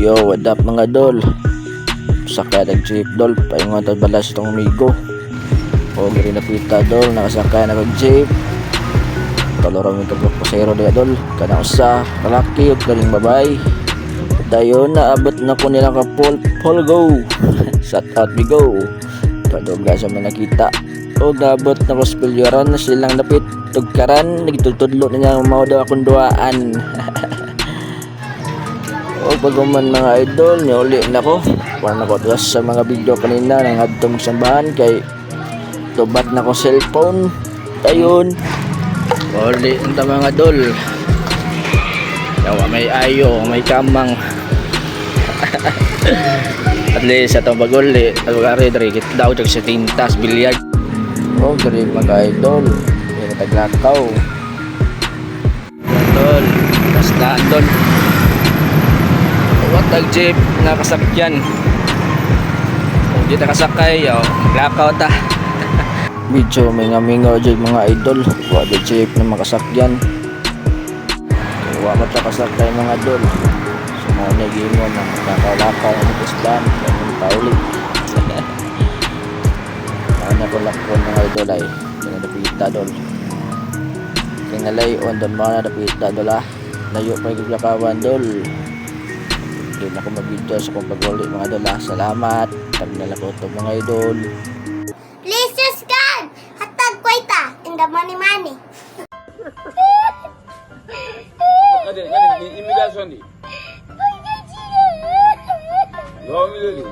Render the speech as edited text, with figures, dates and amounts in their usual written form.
Yo, what up mga dol? Sakay nag-jeep dol, paingon tayo balas itong amigo. O, giri na pita dol, nakasakay na kag-jeep. Talora mo yung pasero diya dol. Kana usa, kalaki o kaning babay. Dayon, naabot na ko nila ka Paul go. Shut out me go. Padugga sa mga nakita. O, naabot na ko spilyoran na silang napit. Tugkaran, nagtutudlo na niya mga daw akong duaan. O pagkuman mga idol, niuli na ko. Parang nakotas sa mga video kanina ng adtong sambahan kay tubat na ko cellphone. Ayun. Uli na mga idol. Yawa may ayo, may kamang. At least sa itong baguli, alugari dari daw dyan sa tintas, bilyag. O dari mga idol, yung taglakaw. Idol, basta idol. What tag-jeep nga kasakyan. Kung di ta kasakay, maglakaw ta. Medyo may ngamingaw dyan mga idol. What the jeep na makasakyan. Huwag mo ta kasakay mga idol. Sumunod mo na lakaw-lakaw ng isdan. Ganyan pauli. Ano ko lakon mga idol ay. Pinadapita dol. Kinalay on doon mga nadapita dol ah. Layo pa yung lakawan dol. Doon ako mag-video sa kong pag-uli mga idol. Salamat. Pag nalakoto mga idol. Please subscribe. Hatag kwaita. In the money. Kani imigrasyon di. Gawin nila di.